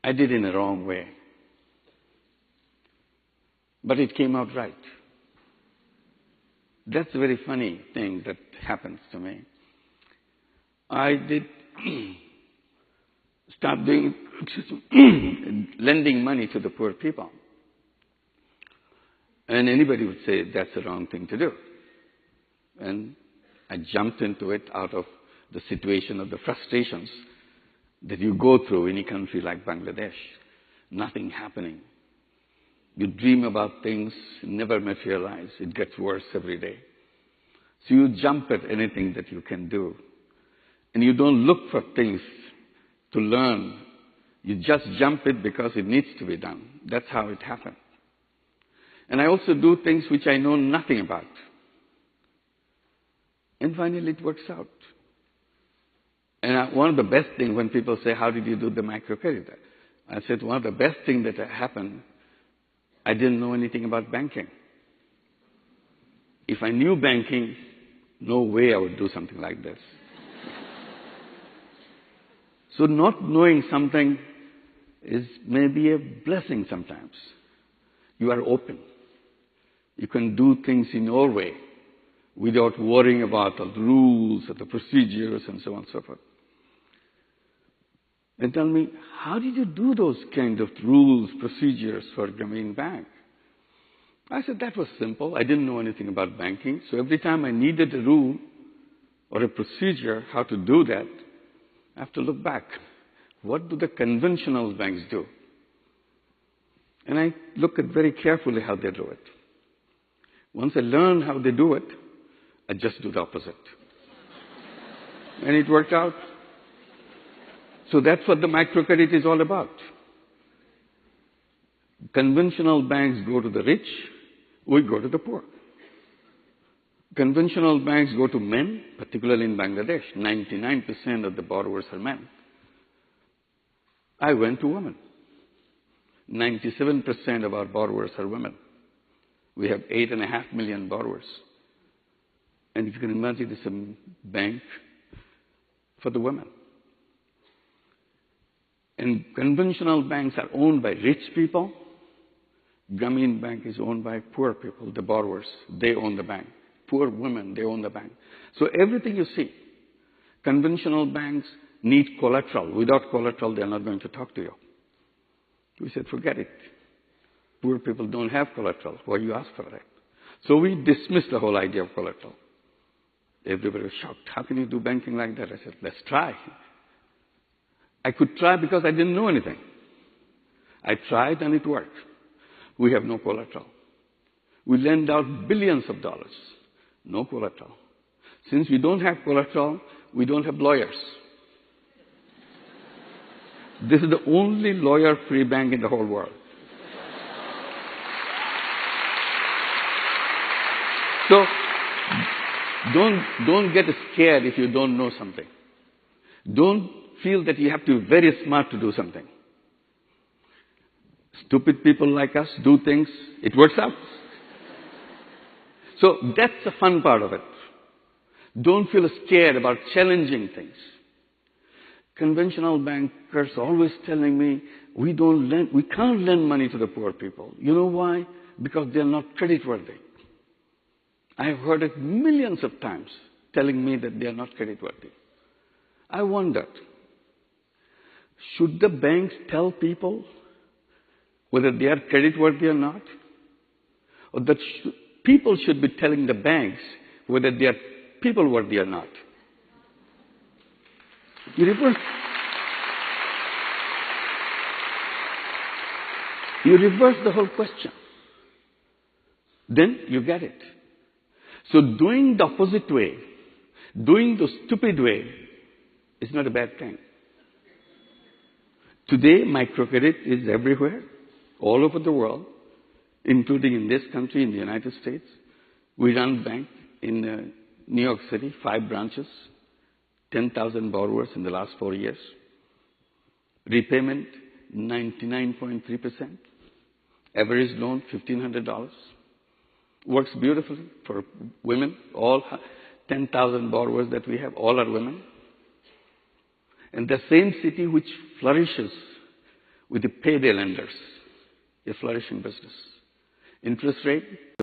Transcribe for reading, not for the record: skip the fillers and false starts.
I did it in a wrong way. But it came out right. That's a very funny thing that happens to me. I did start doing, lending money to the poor people. And anybody would say that's the wrong thing to do. And I jumped into it out of the situation of the frustrations that you go through in a country like Bangladesh. Nothing happening. You dream about things, never materialize. It gets worse every day. So you jump at anything that you can do. And you don't look for things to learn. You just jump it because it needs to be done. That's how it happened. And I also do things which I know nothing about. And finally it works out. And one of the best things when people say, how did you do the microcredit? I said, one of the best things that happened, I didn't know anything about banking. If I knew banking, no way I would do something like this. So not knowing something is maybe a blessing sometimes. You are open. You can do things in your way without worrying about the rules or the procedures and so on and so forth. And tell me, how did you do those kind of rules, procedures for Grameen Bank? I said, that was simple. I didn't know anything about banking. So every time I needed a rule or a procedure, how to do that, I have to look back. What do the conventional banks do? And I look at very carefully how they do it. Once I learn how they do it, I just do the opposite. And it worked out. So that's what the microcredit is all about. Conventional banks go to the rich, we go to the poor. Conventional banks go to men, particularly in Bangladesh. 99% of the borrowers are men. I went to women. 97% of our borrowers are women. We have 8.5 million borrowers. And if you can imagine, it's a bank for the women. And conventional banks are owned by rich people. Grameen Bank is owned by poor people, the borrowers. They own the bank. Poor women, they own the bank. So everything you see, conventional banks need collateral. Without collateral, they're not going to talk to you. We said, forget it. Poor people don't have collateral. Why you ask for that? So we dismissed the whole idea of collateral. Everybody was shocked. How can you do banking like that? I said, let's try. I could try because I didn't know anything. I tried and it worked. We have no collateral. We lend out billions of dollars. No collateral. Since we don't have collateral, we don't have lawyers. This is the only lawyer-free bank in the whole world. So, don't get scared if you don't know something. Don't feel that you have to be very smart to do something. Stupid people like us do things, it works out. So that's the fun part of it. Don't feel scared about challenging things. Conventional bankers always telling me, we can't lend money to the poor people. You know why? Because they're not creditworthy. I have heard it millions of times telling me that they are not creditworthy. I wondered, should the banks tell people whether they are creditworthy or not? Or that people should be telling the banks whether they are people-worthy or not? You reverse the whole question. Then you get it. So doing the opposite way, doing the stupid way, is not a bad thing. Today, microcredit is everywhere, all over the world, including in this country, in the United States. We run a bank in New York City, 5 branches, 10,000 borrowers in the last 4 years. Repayment, 99.3%. Average loan, $1,500. Works beautifully for women. All 10,000 borrowers that we have, all are women. And the same city which flourishes with the payday lenders, a flourishing business. Interest rate